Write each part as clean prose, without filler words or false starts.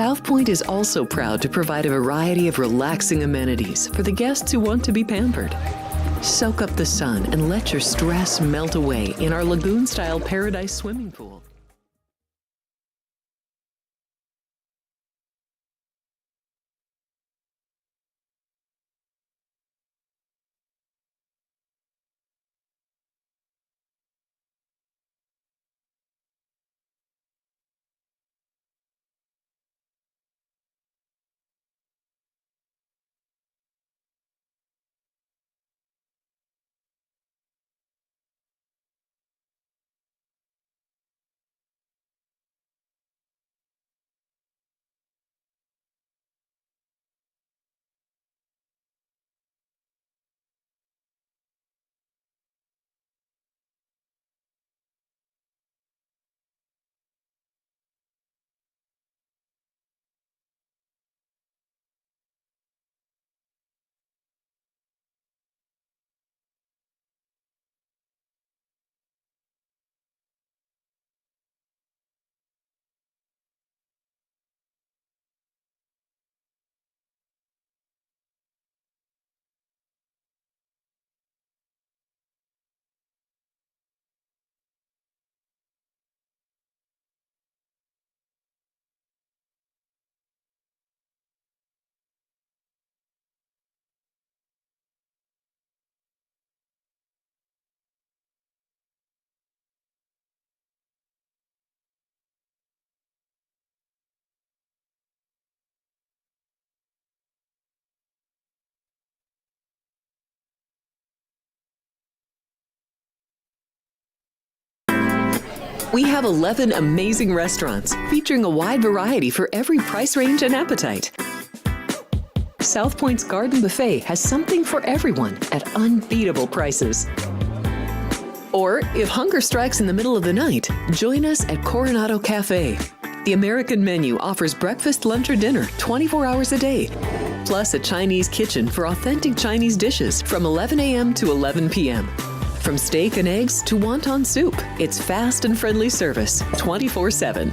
South Point is also proud to provide a variety of relaxing amenities for the guests who want to be pampered. Soak up the sun and let your stress melt away in our lagoon-style paradise swimming pool. We have 11 amazing restaurants featuring a wide variety for every price range and appetite. South Point's Garden Buffet has something for everyone at unbeatable prices. Or, if hunger strikes in the middle of the night, join us at Coronado Cafe. The American menu offers breakfast, lunch, or dinner 24 hours a day, plus a Chinese kitchen for authentic Chinese dishes from 11 a.m. to 11 p.m. From steak and eggs to wonton soup, it's fast and friendly service 24/7.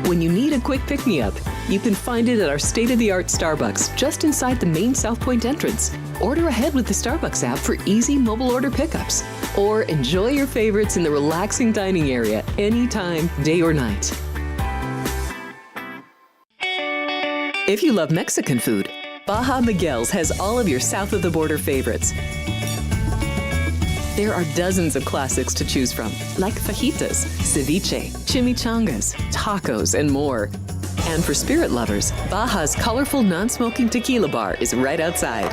When you need a quick pick-me-up, you can find it at our state-of-the-art Starbucks just inside the main South Point entrance. Order ahead with the Starbucks app for easy mobile order pickups. Or enjoy your favorites in the relaxing dining area anytime, day or night. If you love Mexican food, Baja Miguel's has all of your south-of-the-border favorites. There are dozens of classics to choose from, like fajitas, ceviche, chimichangas, tacos, and more. And for spirit lovers, Baja's colorful non-smoking tequila bar is right outside.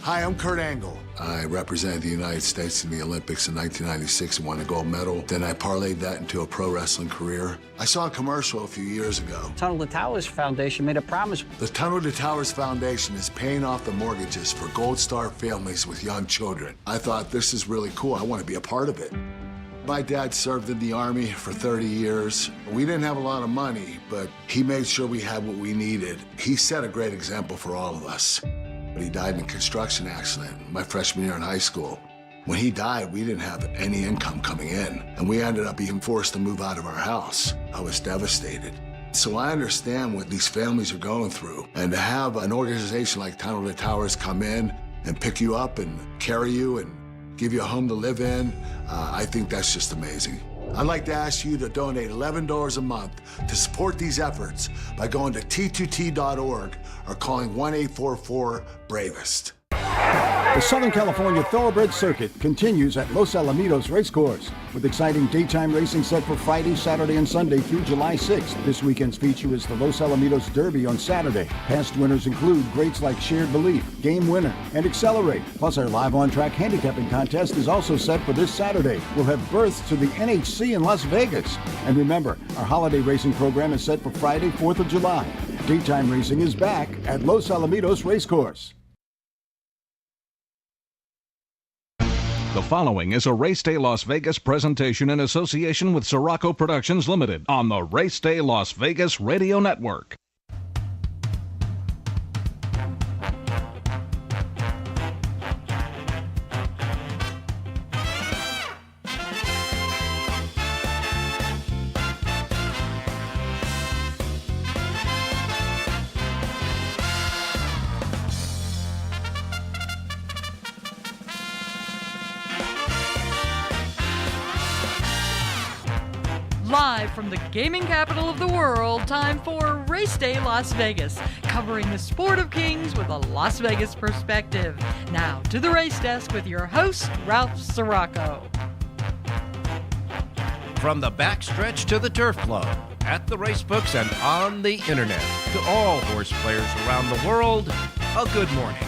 Hi, I'm Kurt Angle. I represented the United States in the Olympics in 1996 and won a gold medal. Then I parlayed that into a pro wrestling career. I saw a commercial a few years ago. Tunnel to Towers Foundation made a promise. The Tunnel to Towers Foundation is paying off the mortgages for Gold Star families with young children. I thought, this is really cool. I want to be a part of it. My dad served in the Army for 30 years. We didn't have a lot of money, but he made sure we had what we needed. He set a great example for all of us. But he died in a construction accident my freshman year in high school. When he died, we didn't have any income coming in, and we ended up being forced to move out of our house. I was devastated. So I understand what these families are going through, and to have an organization like Tunnel to Towers come in and pick you up and carry you and give you a home to live in, I think that's just amazing. I'd like to ask you to donate $11 a month to support these efforts by going to t2t.org or calling 1-844-BRAVEST. The Southern California Thoroughbred Circuit continues at Los Alamitos Racecourse with exciting daytime racing set for Friday, Saturday, and Sunday through July 6th. This weekend's feature is the Los Alamitos Derby on Saturday. Past winners include greats like Shared Belief, Game Winner, and Accelerate. Plus, our live on-track handicapping contest is also set for this Saturday. We'll have berths to the NHC in Las Vegas. And remember, our holiday racing program is set for Friday, 4th of July. Daytime racing is back at Los Alamitos Racecourse. The following is a Race Day Las Vegas presentation in association with Siraco Productions Limited on the Race Day Las Vegas Radio Network. Live from the gaming capital of the world, time for Race Day Las Vegas, covering the sport of kings with a Las Vegas perspective. Now to the race desk with your host, Ralph Siraco. From the backstretch to the turf club, at the racebooks and on the internet, to all horse players around the world, a good morning.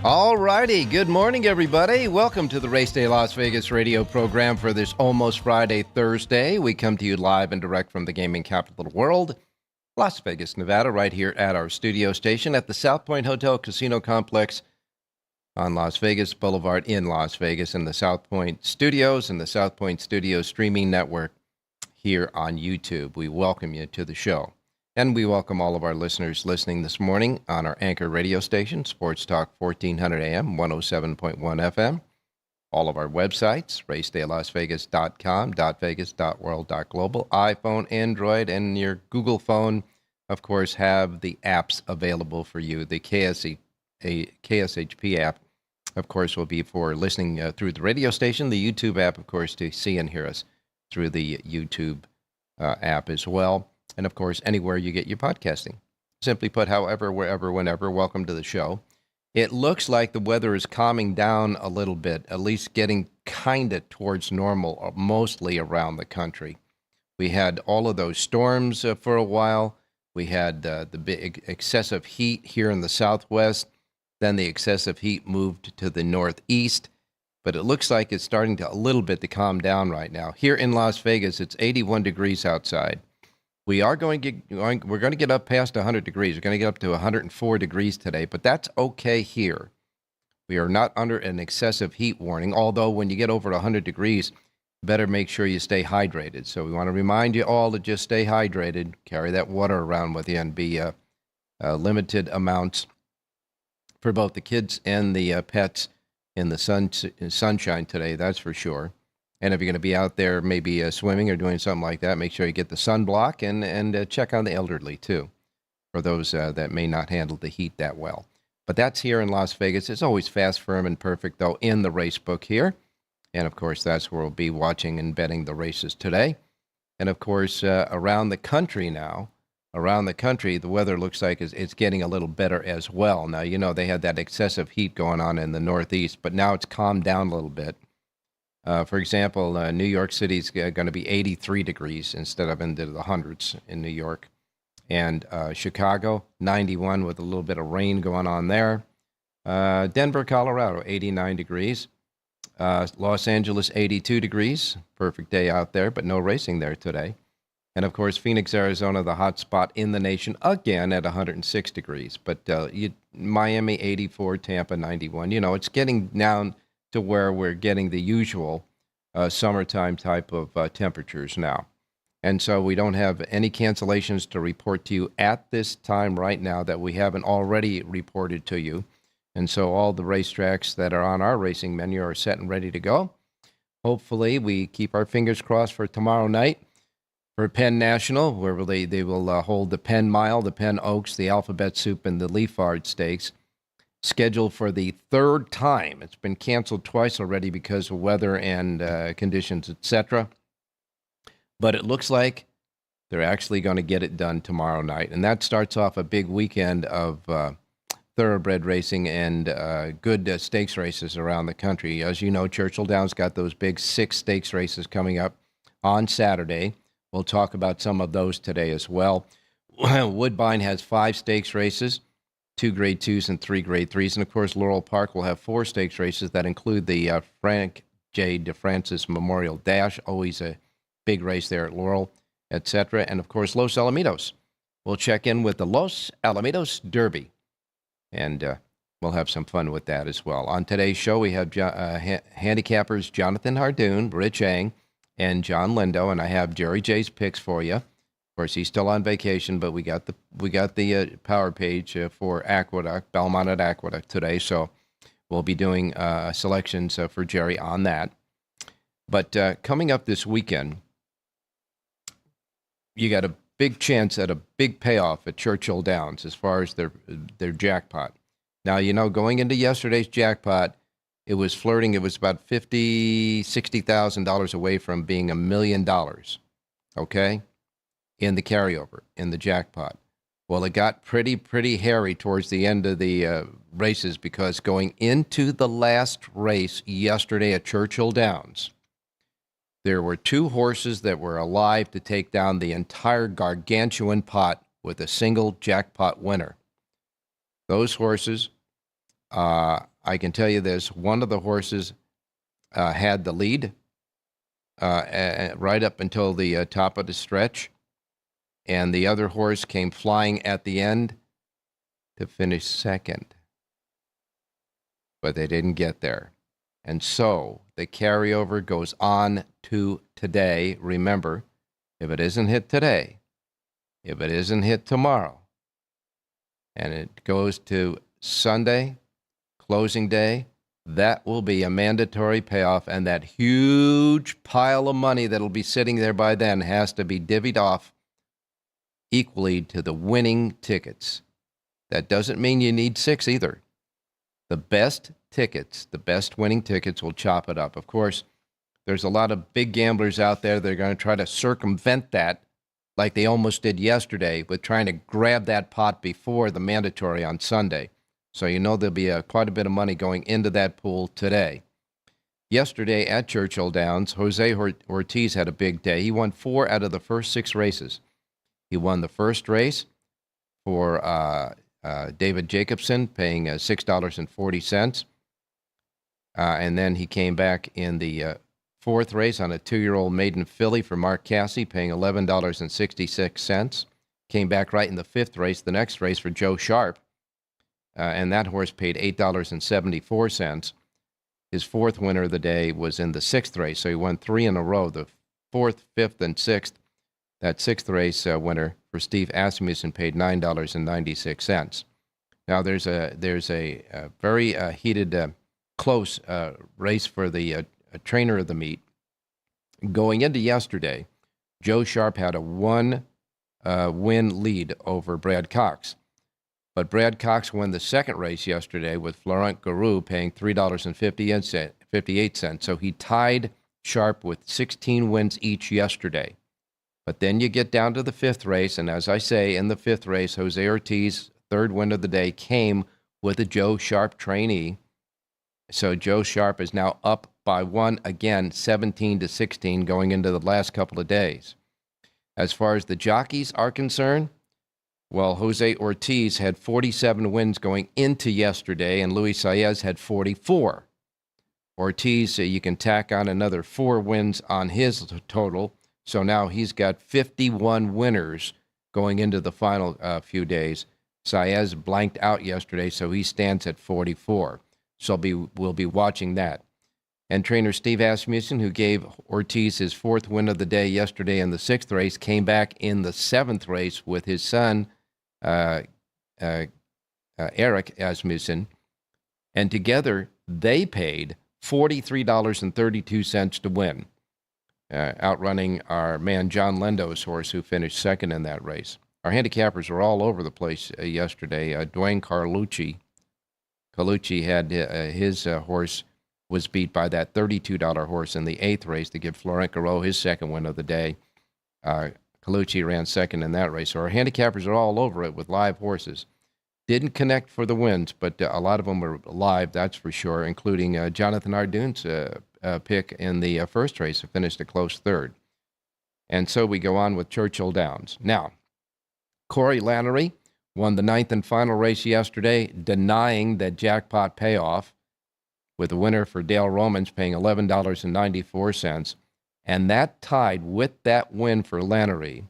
All righty. Good morning, everybody. Welcome to the Race Day Las Vegas radio program for this almost Friday, Thursday. We come to you live and direct from the gaming capital of the world, Las Vegas, Nevada, right here at our studio station at the South Point Hotel Casino Complex on Las Vegas Boulevard in Las Vegas, and the South Point Studios and the South Point Studios streaming network here on YouTube. We welcome you to the show. And we welcome all of our listeners listening this morning on our anchor radio station, Sports Talk 1400 AM, 107.1 FM. All of our websites, racedaylasvegas.com, .vegas, .world, .global, iPhone, Android, and your Google phone, of course, have the apps available for you. The KSHP app, of course, will be for listening through the radio station. The YouTube app, of course, to see and hear us through the YouTube app as well. And, of course, anywhere you get your podcasting. Simply put, however, wherever, whenever, welcome to the show. It looks like the weather is calming down a little bit, at least getting kind of towards normal, mostly around the country. We had all of those storms for a while. We had the big excessive heat here in the southwest. Then the excessive heat moved to the northeast. But it looks like it's starting to a little bit to calm down right now. Here in Las Vegas, it's 81 degrees outside. We're going to get up past 100 degrees. We're going to get up to 104 degrees today, but that's okay here. We are not under an excessive heat warning, although when you get over 100 degrees, better make sure you stay hydrated. So we want to remind you all to just stay hydrated, carry that water around with you, and be limited amounts for both the kids and the pets in the sunshine today, that's for sure. And if you're going to be out there maybe swimming or doing something like that, make sure you get the sunblock and check on the elderly, too, for those that may not handle the heat that well. But that's here in Las Vegas. It's always fast, firm, and perfect, though, in the race book here. And, of course, that's where we'll be watching and betting the races today. And, of course, around the country now, the weather looks like it's getting a little better as well. Now, you know, they had that excessive heat going on in the Northeast, but now it's calmed down a little bit. For example, New York City's going to be 83 degrees instead of into the hundreds in New York. And Chicago, 91 with a little bit of rain going on there. Denver, Colorado, 89 degrees. Los Angeles, 82 degrees. Perfect day out there, but no racing there today. And, of course, Phoenix, Arizona, the hot spot in the nation, again at 106 degrees. But Miami, 84, Tampa, 91. You know, it's getting down to where we're getting the usual summertime type of temperatures now. And so we don't have any cancellations to report to you at this time right now that we haven't already reported to you. And so all the racetracks that are on our racing menu are set and ready to go. Hopefully we keep our fingers crossed for tomorrow night for Penn National, where they will hold the Penn Mile, the Penn Oaks, the Alphabet Soup, and the Leafard Stakes, scheduled for the third time. It's been canceled twice already because of weather and conditions, etc. But it looks like they're actually going to get it done tomorrow night. And that starts off a big weekend of thoroughbred racing and good stakes races around the country. As you know, Churchill Downs got those big 6 stakes races coming up on Saturday. We'll talk about some of those today as well. Woodbine has 5 stakes races, 2 grade 2s and 3 grade 3s. And, of course, Laurel Park will have 4 stakes races that include the Frank J. DeFrancis Memorial Dash, always a big race there at Laurel, etc. And, of course, Los Alamitos. We'll check in with the Los Alamitos Derby, and we'll have some fun with that as well. On today's show, we have handicappers Jonathan Hardoon, Rich Eng, and John Lindo, and I have Jerry J's picks for you. Of course, he's still on vacation, but we got the power page for Aqueduct, Belmont at Aqueduct today, so we'll be doing selections for Jerry on that. But coming up this weekend, you got a big chance at a big payoff at Churchill Downs as far as their jackpot. Now, going into yesterday's jackpot, it was flirting. It was about $60,000 away from being $1 million, okay, in the carryover, in the jackpot. Well, it got pretty hairy towards the end of the races, because going into the last race yesterday at Churchill Downs, there were 2 horses that were alive to take down the entire gargantuan pot with a single jackpot winner. Those horses, I can tell you this, one of the horses had the lead right up until the top of the stretch, and the other horse came flying at the end to finish second. But they didn't get there. And so the carryover goes on to today. Remember, if it isn't hit today, if it isn't hit tomorrow, and it goes to Sunday, closing day, that will be a mandatory payoff, and that huge pile of money that'll be sitting there by then has to be divvied off equally to the winning tickets. That doesn't mean you need 6 either. The best tickets, the best winning tickets will chop it up. Of course, there's a lot of big gamblers out there that are going to try to circumvent that, like they almost did yesterday with trying to grab that pot before the mandatory on Sunday. So there'll be quite a bit of money going into that pool today. Yesterday at Churchill Downs, Jose Ortiz had a big day. He won 4 out of the first 6 races. He won the first race for David Jacobson, paying $6.40. And then he came back in the 4th race on a 2-year-old maiden filly for Mark Cassie, paying $11.66. Came back right in the 5th race, the next race for Joe Sharp. And that horse paid $8.74. His 4th winner of the day was in the 6th race, so he won 3 in a row, the 4th, 5th, and 6th. That 6th race winner for Steve Asmussen paid $9.96. Now there's a very heated, close race for the trainer of the meet. Going into yesterday, Joe Sharp had a 1-win lead over Brad Cox. But Brad Cox won the 2nd race yesterday with Florent Garou paying $3.58. So he tied Sharp with 16 wins each yesterday. But then you get down to the 5th race, and as I say, in the 5th race, Jose Ortiz, 3rd win of the day, came with a Joe Sharp trainee. So Joe Sharp is now up by 1 again, 17-16, going into the last couple of days. As far as the jockeys are concerned, well, Jose Ortiz had 47 wins going into yesterday, and Luis Saez had 44. Ortiz, you can tack on another 4 wins on his total, so now he's got 51 winners going into the final few days. Saez blanked out yesterday, so he stands at 44. So we'll be watching that. And trainer Steve Asmussen, who gave Ortiz his 4th win of the day yesterday in the 6th race, came back in the 7th race with his son, Eric Asmussen, and together they paid $43.32 to win, outrunning our man John Lindo's horse, who finished 2nd in that race. Our handicappers were all over the place yesterday. Dwayne Carlucci had his horse was beat by that $32 horse in the 8th race to give Florent Garou his 2nd win of the day. Carlucci ran 2nd in that race. So our handicappers are all over it with live horses. Didn't connect for the wins, but a lot of them were live, that's for sure, including Jonathan Ardune's pick in the 1st race, who finished a close 3rd. And so we go on with Churchill Downs. Now, Corey Lannery won the 9th and final race yesterday, denying that jackpot payoff, with the winner for Dale Romans paying $11.94. And that tied with that win for Lannery.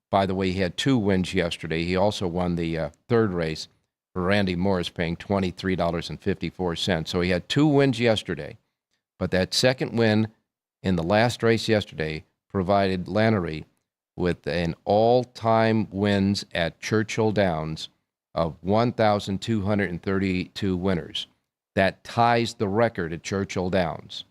By the way, he had 2 wins yesterday. He also won the 3rd race for Randy Morris, paying $23.54. So he had 2 wins yesterday. But that 2nd win in the last race yesterday provided Lannery with an all-time wins at Churchill Downs of 1,232 winners. That ties the record at Churchill Downs.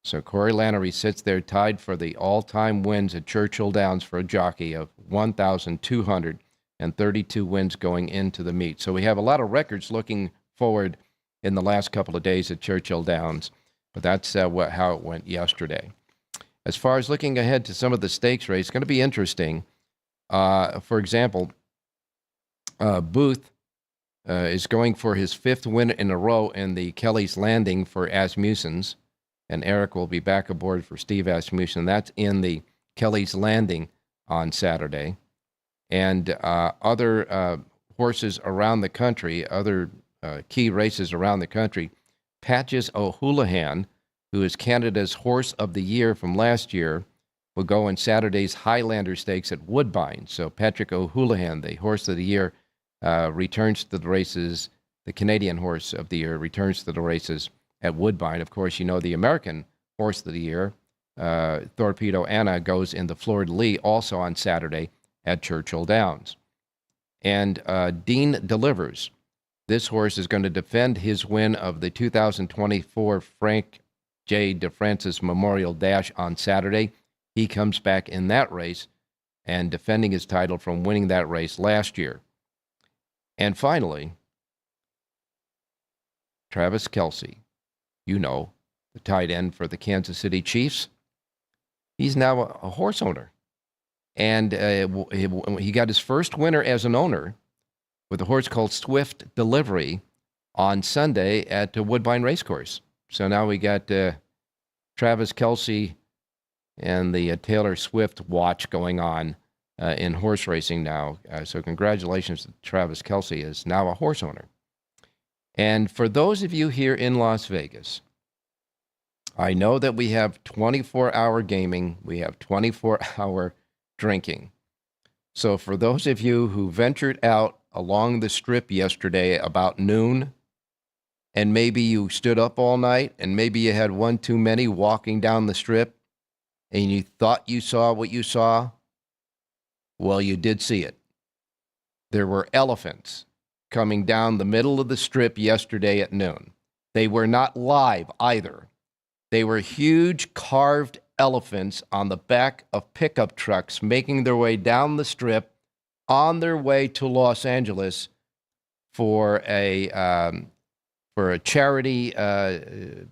So Corey Lanerie sits there tied for the all-time wins at Churchill Downs for a jockey of 1,232 wins going into the meet. So we have a lot of records looking forward in the last couple of days at Churchill Downs. But that's how it went yesterday. As far as looking ahead to some of the stakes race, it's going to be interesting. For example, Booth is going for his 5th win in a row in the Kelly's Landing for Asmussen's, and Eric will be back aboard for Steve Asmussen. That's in the Kelly's Landing on Saturday. And other horses around the country, other key races around the country, Patches O'Houlihan, who is Canada's Horse of the Year from last year, will go in Saturday's Highlander Stakes at Woodbine. So Patrick O'Houlihan, the Horse of the Year, returns to the races. The Canadian Horse of the Year returns to the races at Woodbine. Of course, you know the American Horse of the Year, Torpedo Anna, goes in the Fleur-de-Lis also on Saturday at Churchill Downs. And Dean Delivers. This horse is going to defend his win of the 2024 Frank J. DeFrancis Memorial Dash on Saturday. He comes back in that race and defending his title from winning that race last year. And finally, Travis Kelce, you know, the tight end for the Kansas City Chiefs. He's now a horse owner. And he got his first winner as an owner with a horse called Swift Delivery on Sunday at the Woodbine Racecourse. So now we got Travis Kelce and the Taylor Swift watch going on in horse racing now. So congratulations to Travis Kelce, is now a horse owner. And for those of you here in Las Vegas, I know that we have 24-hour gaming. We have 24-hour drinking. So for those of you who ventured out along the Strip yesterday about noon, and maybe you stood up all night, and maybe you had one too many walking down the Strip, and you thought you saw what you saw, well, you did see it. There were elephants coming down the middle of the Strip yesterday at noon. They were not live either. They were huge carved elephants on the back of pickup trucks making their way down the Strip on their way to Los Angeles for a charity. They're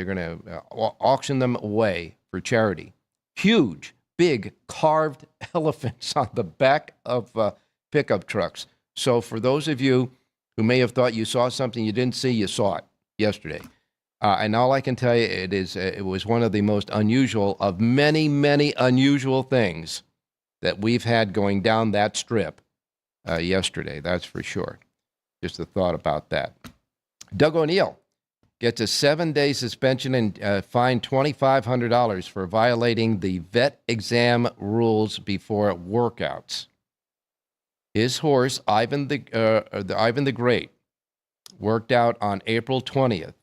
gonna auction them away for charity. Huge, big carved elephants on the back of pickup trucks. So for those of you who may have thought you saw something you didn't see, you saw it yesterday. And all I can tell you, it was one of the most unusual of many, many unusual things that we've had going down that Strip yesterday. That's for sure. Just a thought about that. Doug O'Neill gets a 7-day suspension and fined $2,500 for violating the vet exam rules before workouts. His horse, Ivan the Great, worked out on April 20th,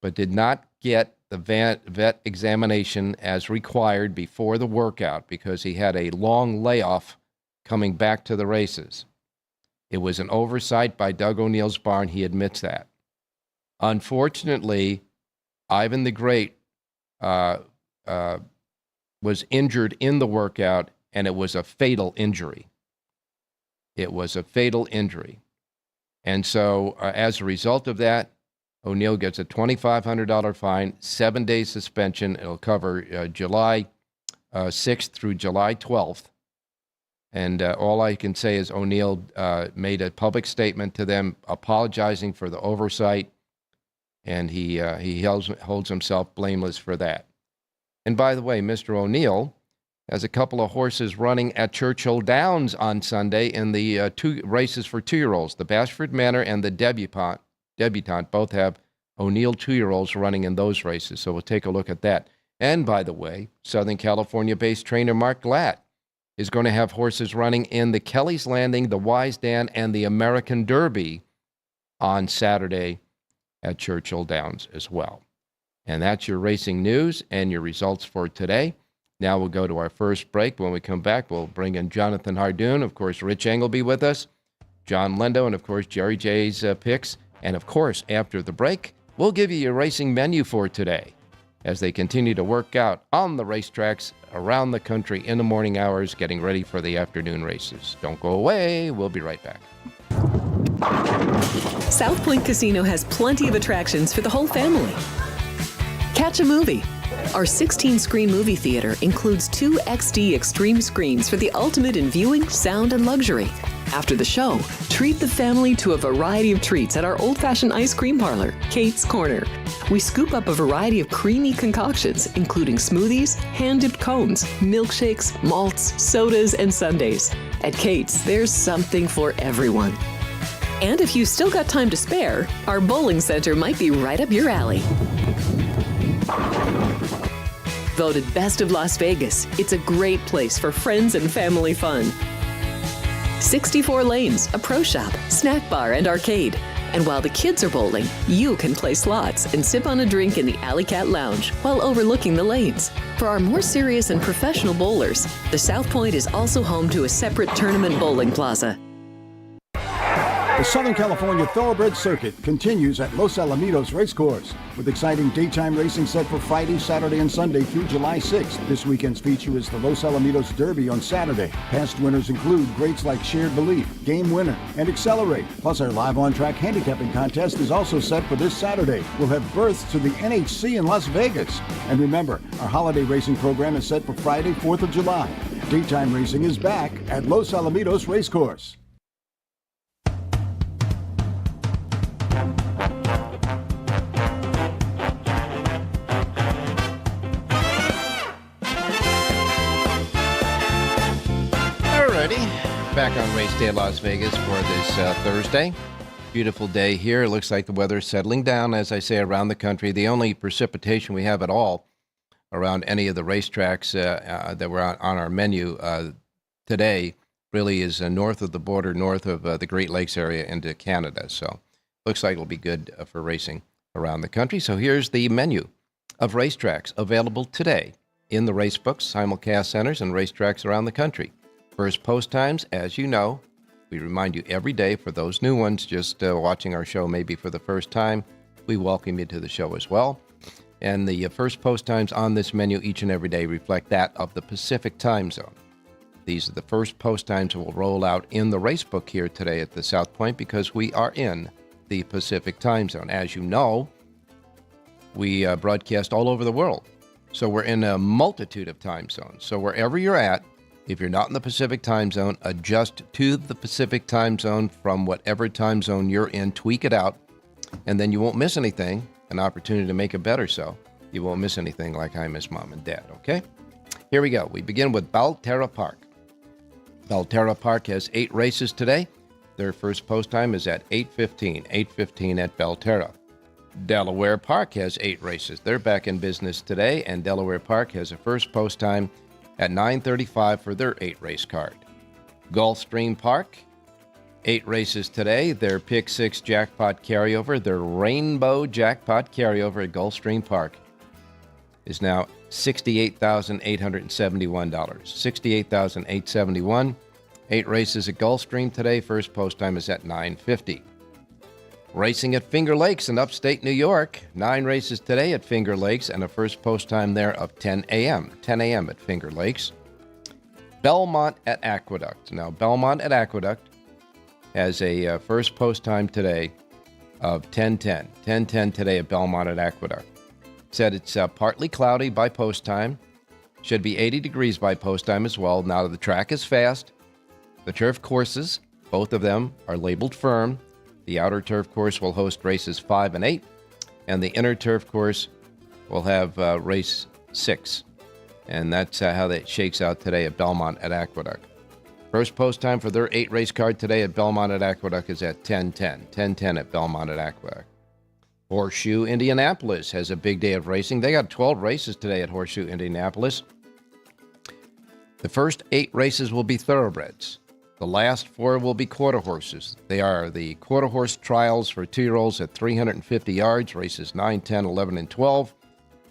but did not get the vet examination as required before the workout because he had a long layoff coming back to the races. It was an oversight by Doug O'Neill's barn. He admits that. Unfortunately, Ivan the Great was injured in the workout, and it was a fatal injury. It was a fatal injury. And so as a result of that, O'Neill gets a $2,500 fine, 7-day suspension. It'll cover July 6th through July 12th. And all I can say is O'Neill made a public statement to them apologizing for the oversight, and he holds himself blameless for that. And by the way, Mr. O'Neill has a couple of horses running at Churchill Downs on Sunday in the 2 races for 2-year-olds. The Bashford Manor and the Debutante both have O'Neill 2-year-olds running in those races, so we'll take a look at that. And by the way, Southern California-based trainer Mark Glatt is going to have horses running in the Kelly's Landing, the Wise Dan, and the American Derby on Saturday at Churchill Downs as well. And that's your racing news and your results for today. Now we'll go to our first break. When we come back, we'll bring in Jonathan Hardoon. Of course, Rich Engel will be with us, John Lindo, and of course, Jerry J's picks. And of course, after the break, we'll give you your racing menu for today as they continue to work out on the racetracks around the country in the morning hours, getting ready for the afternoon races. Don't go away. We'll be right back. South Point Casino has plenty of attractions for the whole family. Catch a movie. Our 16-screen movie theater includes 2 XD Extreme screens for the ultimate in viewing, sound, and luxury. After the show, treat the family to a variety of treats at our old-fashioned ice cream parlor, Kate's Corner. We scoop up a variety of creamy concoctions, including smoothies, hand-dipped cones, milkshakes, malts, sodas, and sundaes. At Kate's, there's something for everyone. And if you still got time to spare, our bowling center might be right up your alley. Voted Best of Las Vegas, it's a great place for friends and family fun. 64 lanes, a pro shop, snack bar, and arcade. And while the kids are bowling, you can play slots and sip on a drink in the Alley Cat Lounge while overlooking the lanes. For our more serious and professional bowlers, the South Point is also home to a separate tournament bowling plaza. The Southern California Thoroughbred Circuit continues at Los Alamitos Racecourse with exciting daytime racing set for Friday, Saturday, and Sunday through July 6th. This weekend's feature is the Los Alamitos Derby on Saturday. Past winners include greats like Shared Belief, Game Winner, and Accelerate. Plus, our live on-track handicapping contest is also set for this Saturday. We'll have berths to the NHC in Las Vegas. And remember, our holiday racing program is set for Friday, 4th of July. Daytime racing is back at Los Alamitos Racecourse. Back on Race Day Las Vegas for this Thursday. Beautiful day here. It looks like the weather's settling down, as I say, around the country. The only precipitation we have at all around any of the racetracks that were on our menu today really is north of the border, north of the Great Lakes area into Canada. So looks like it'll be good for racing around the country. So here's the menu of racetracks available today in the race books, simulcast centers, and racetracks around the country. First post times, as you know, we remind you every day for those new ones just watching our show maybe for the first time, we welcome you to the show as well. And the first post times on this menu each and every day reflect that of the Pacific time zone. These are the first post times that will roll out in the race book here today at the South Point because we are in the Pacific time zone. As you know, we broadcast all over the world. So we're in a multitude of time zones. So wherever you're at, if you're not in the Pacific time zone, adjust to the Pacific time zone from whatever time zone you're in, tweak it out, and then you won't miss anything, an opportunity to make it better so. You won't miss anything like I miss Mom and Dad, okay? Here we go. We begin with Belterra Park. Belterra Park has 8 races today. Their first post time is at 8:15, 8:15 at Belterra. Delaware Park has 8 races. They're back in business today, and Delaware Park has a first post time at 9:35 for their 8-race card. Gulfstream Park, 8 races today. Their Pick 6 jackpot carryover, their Rainbow jackpot carryover at Gulfstream Park is now $68,871. $68,871. 8 races at Gulfstream today. First post time is at 9:50. Racing at Finger Lakes in upstate New York. 9 races today at Finger Lakes and a first post time there of 10 a.m. 10 a.m. at Finger Lakes. Belmont at Aqueduct. Now, Belmont at Aqueduct has a first post time today of 10:10. 10:10 today at Belmont at Aqueduct. Said it's partly cloudy by post time. Should be 80 degrees by post time as well. Now, the track is fast. The turf courses, both of them, are labeled firm. The outer turf course will host races 5 and 8, and the inner turf course will have race 6. And that's how that shakes out today at Belmont at Aqueduct. First post time for their 8-race card today at Belmont at Aqueduct is at 10:10. 10:10 at Belmont at Aqueduct. Horseshoe Indianapolis has a big day of racing. They got 12 races today at Horseshoe Indianapolis. The first 8 races will be thoroughbreds. The last 4 will be quarter horses. They are the quarter horse trials for 2-year-olds at 350 yards, races 9, 10, 11, and 12.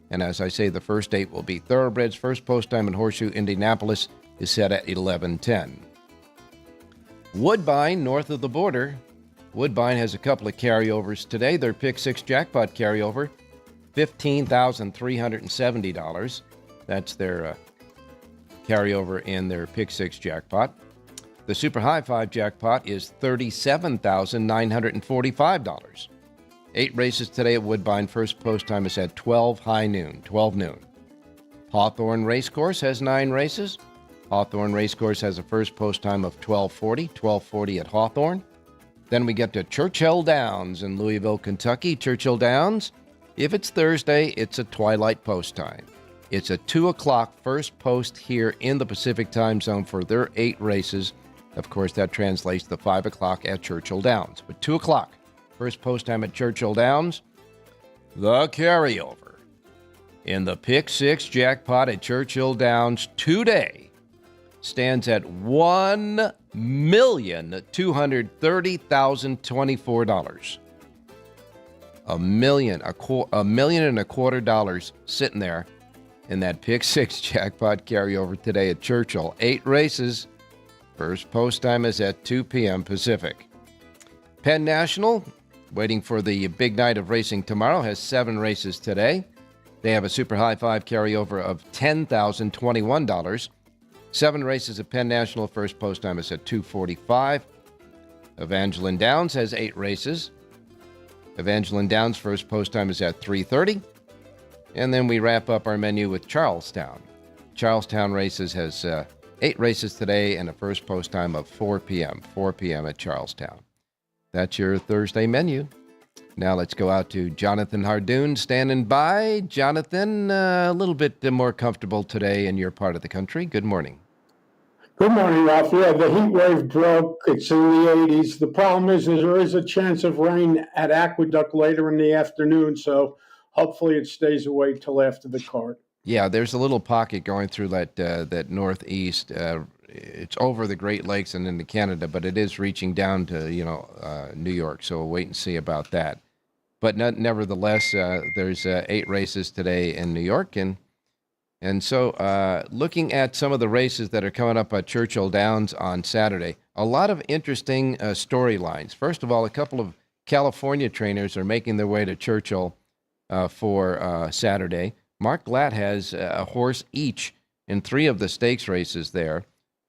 And as I say, the first 8 will be thoroughbreds. First post time in Horseshoe Indianapolis is set at 11:10. Woodbine, north of the border, Woodbine has a couple of carryovers today. Their Pick 6 jackpot carryover, $15,370. That's their carryover in their Pick 6 jackpot. The Super High 5 jackpot is $37,945. 8 races today at Woodbine. First post time is at 12 noon. Hawthorne Racecourse has 9 races. Hawthorne Racecourse has a first post time of 12:40 at Hawthorne. Then we get to Churchill Downs in Louisville, Kentucky. Churchill Downs, if it's Thursday, it's a twilight post time. It's a 2 o'clock first post here in the Pacific time zone for their 8 races. Of course, that translates to 5 o'clock at Churchill Downs. But 2 o'clock, first post time at Churchill Downs. The carryover in the Pick 6 jackpot at Churchill Downs today stands at $1,230,024. $1,250,000 sitting there in that Pick 6 jackpot carryover today at Churchill. 8 races. First post time is at 2 p.m. Pacific. Penn National, waiting for the big night of racing tomorrow, has 7 races today. They have a Super High 5 carryover of $10,021. 7 races at Penn National. First post time is at 2:45. Evangeline Downs has 8 races. Evangeline Downs' first post time is at 3:30. And then we wrap up our menu with Charlestown. Charlestown Races has 8 races today and a first post time of 4 p.m. 4 p.m. at Charlestown. That's your Thursday menu. Now let's go out to Jonathan Hardoon standing by. Jonathan, a little bit more comfortable today in your part of the country. Good morning. Good morning, Ralph. Yeah, the heat wave broke. It's in the 80s. The problem is there is a chance of rain at Aqueduct later in the afternoon, so hopefully it stays away till after the card. Yeah, there's a little pocket going through that northeast. It's over the Great Lakes and into Canada, but it is reaching down to New York. So we'll wait and see about that. But nevertheless, there's 8 races today in New York, and so looking at some of the races that are coming up at Churchill Downs on Saturday, a lot of interesting storylines. First of all, a couple of California trainers are making their way to Churchill for Saturday. Mark Glatt has a horse each in 3 of the stakes races there.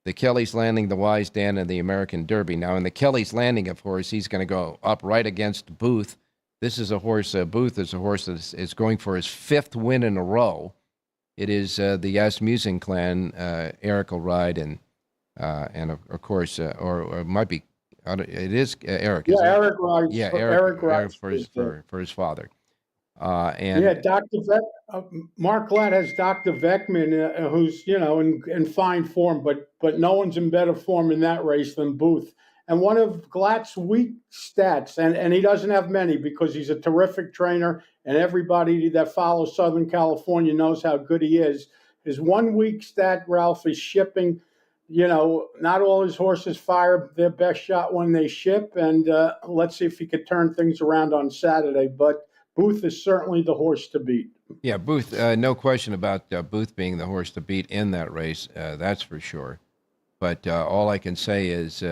The Kelly's Landing, the Wise Dan, and the American Derby. Now, in the Kelly's Landing, of course, he's going to go up right against Booth. This is a horse, Booth is a horse that is going for his 5th win in a row. It is the Asmussen clan. Eric will ride, and of course, or it might be, it is Eric. Yeah, Eric rides. Yeah, Eric rides for his father. Mark Glatt has Dr. Veckman, who's in fine form, but no one's in better form in that race than Booth. And one of Glatt's weak stats, and he doesn't have many because he's a terrific trainer, and everybody that follows Southern California knows how good he is. His one weak stat, Ralph, is shipping. Not all his horses fire their best shot when they ship, and let's see if he could turn things around on Saturday. But Booth is certainly the horse to beat. Yeah, Booth, no question about Booth being the horse to beat in that race. That's for sure. But all I can say is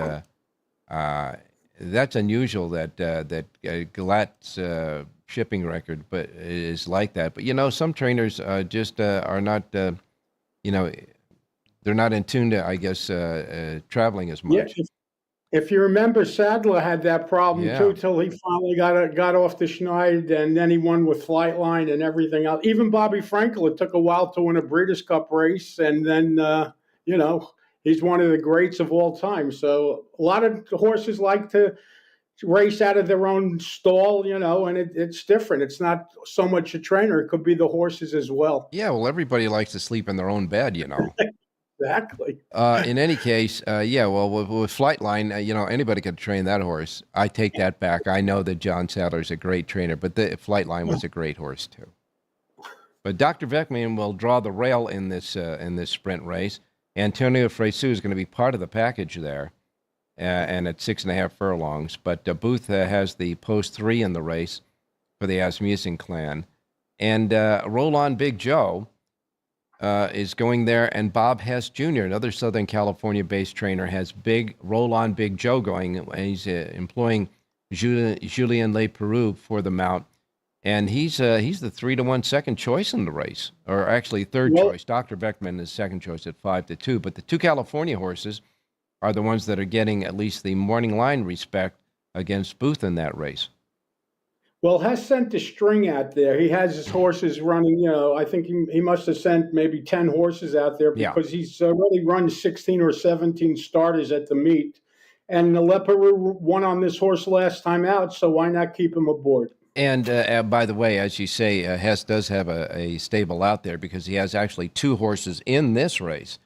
that's unusual that Glatt's shipping record is like that. But, some trainers just are not, they're not in tune to, I guess, traveling as much. Yeah. If you remember, Sadler had that problem too till he finally got off the schneid, and then he won with Flightline and everything else. Even Bobby Frankel, it took a while to win a Breeders' Cup race, and then he's one of the greats of all time. So a lot of horses like to race out of their own stall, and it's different. It's not so much a trainer; it could be the horses as well. Yeah, well, everybody likes to sleep in their own bed, Exactly. In any case, with Flightline, anybody could train that horse. I take that back. I know that John Sadler's a great trainer, but the Flightline was a great horse too. But Dr. Veckman will draw the rail in this sprint race. Antonio Fresu is going to be part of the package there, and at 6.5 furlongs. But Booth has the post 3 in the race for the Asmussen clan, and Roll On Big Joe is going there, and Bob Hess Jr., another Southern California-based trainer, has Roll On Big Joe going, and he's employing Julien Leperoux for the mount. And he's the 3-1 second choice in the race, or actually third choice. Dr. Beckman is second choice at 5-2. But the two California horses are the ones that are getting at least the morning line respect against Booth in that race. Well, Hess sent a string out there. He has his horses running, I think he must have sent maybe 10 horses out there because he's really run 16 or 17 starters at the meet. And Leperoux won on this horse last time out, so why not keep him aboard? And by the way, as you say, Hess does have a stable out there because he has actually two horses in this race.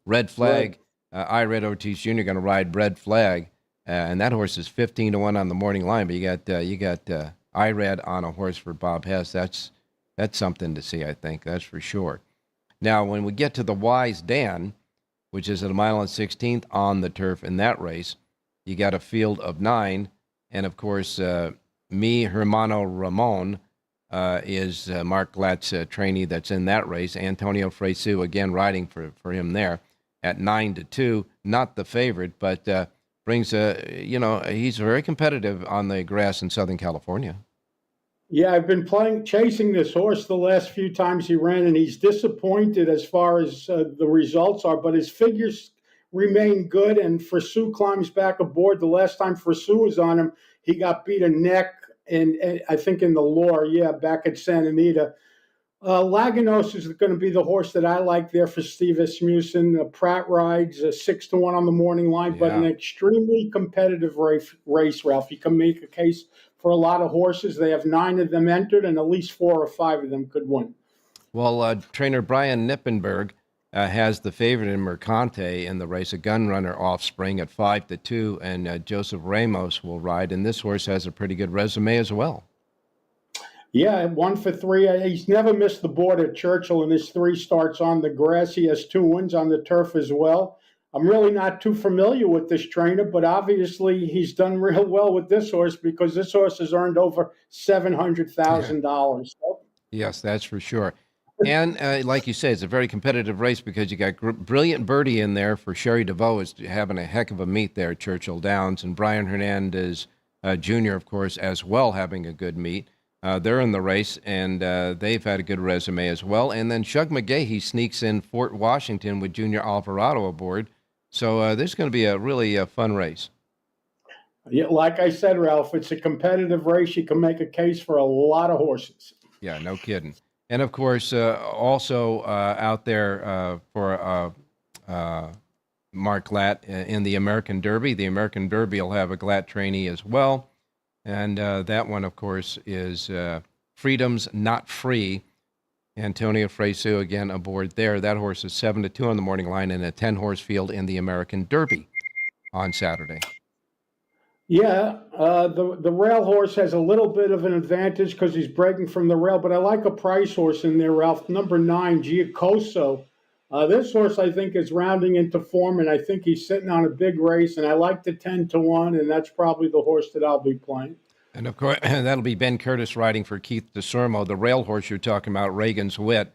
Red Flag, Red Ortiz Jr. going to ride Red Flag, and that horse is 15-1 on the morning line. But you got Red on a horse for Bob Hess. That's something to see, I think. That's for sure. Now, when we get to the Wise Dan, which is at 1.16 on the turf in that race, you got a field of 9, and of course. Mi Hermano Ramon is Mark Glatt's trainee that's in that race. Antonio Fresu, again, riding for him there at 9-2. Not the favorite, but brings he's very competitive on the grass in Southern California. Yeah, I've been chasing this horse the last few times he ran, and he's disappointed as far as the results are, but his figures remain good, and Fresu climbs back aboard. The last time Fresu was on him, he got beat a neck, and I think in the Lure, back at Santa Anita. Laganos is going to be the horse that I like there for Steve Asmussen. Pratt rides 6-1 on the morning line, but an extremely competitive race, Ralph. You can make a case for a lot of horses. They have 9 of them entered, and at least 4 or 5 of them could win. Well, trainer Brian Nippenberg has the favorite in Mercante in the race, a gun runner offspring at 5-2, and Joseph Ramos will ride, and this horse has a pretty good resume as well. Yeah, 1 for 3. He's never missed the board at Churchill in his 3 starts on the grass. He has 2 wins on the turf as well. I'm really not too familiar with this trainer, but obviously he's done real well with this horse because this horse has earned over $700,000. Yes, that's for sure. And like you say, it's a very competitive race because you got Brilliant Birdie in there for Sherry DeVoe is having a heck of a meet there at Churchill Downs, and Brian Hernandez Jr., of course, as well having a good meet. They're in the race, and they've had a good resume as well. And then Shug McGahee sneaks in Fort Washington with Junior Alvarado aboard. So this is going to be a really fun race. Yeah, like I said, Ralph, it's a competitive race. You can make a case for a lot of horses. Yeah, no kidding. And, of course, also out there for Mark Glatt in the American Derby. The American Derby will have a Glatt trainee as well. And that one, of course, is Freedom's Not Free. Antonio Fresu, again, aboard there. That horse is 7-2 on the morning line in a 10-horse field in the American Derby on Saturday. Yeah, the rail horse has a little bit of an advantage because he's breaking from the rail, but I like a price horse in there, Ralph. Number 9, Giacoso. This horse, I think, is rounding into form, and I think he's sitting on a big race, and I like the 10-1, and that's probably the horse that I'll be playing. And, of course, that'll be Ben Curtis riding for Keith DeSormo. The rail horse you're talking about, Reagan's Wit.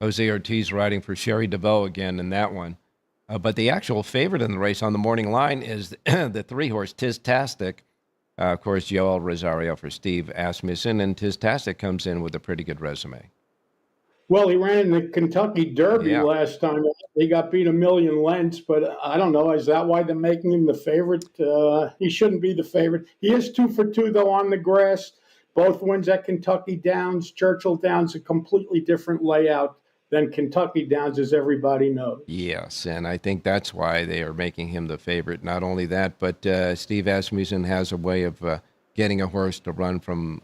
Jose Ortiz riding for Sherry DeVoe again in that one. But the actual favorite in the race on the morning line is the 3-horse Tiztastic. Of course, Joel Rosario for Steve Asmussen, and Tiztastic comes in with a pretty good resume. Well, he ran in the Kentucky Derby last time. He got beat a million lengths, but I don't know. Is that why they're making him the favorite? He shouldn't be the favorite. He is 2 for 2, though, on the grass. Both wins at Kentucky Downs. Churchill Downs, a completely different layout than Kentucky Downs, as everybody knows. Yes, and I think that's why they are making him the favorite. Not only that, but Steve Asmussen has a way of getting a horse to run from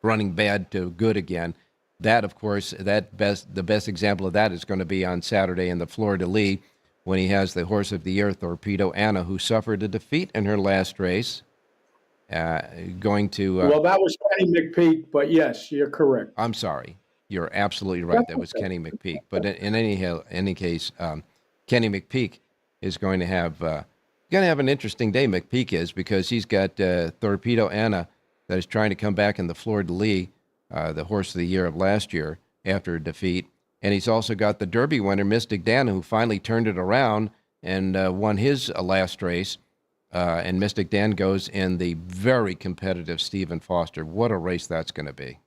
running bad to good again. That, of course, the best example of that is going to be on Saturday in the Fleur-de-Lis when he has the horse of the year, Torpedo Anna, who suffered a defeat in her last race. Going to... well, that was Kenny McPeek, but yes, you're correct. I'm sorry. You're absolutely right. That was Kenny McPeek. But in any case, Kenny McPeek is going to have an interesting day. McPeek is, because he's got Torpedo Anna that is trying to come back in the Fleur-de-Lis, the horse of the year of last year after a defeat. And he's also got the Derby winner, Mystic Dana, who finally turned it around and won his last race. and Mystic Dan goes in the very competitive Stephen Foster. What a race that's going to be.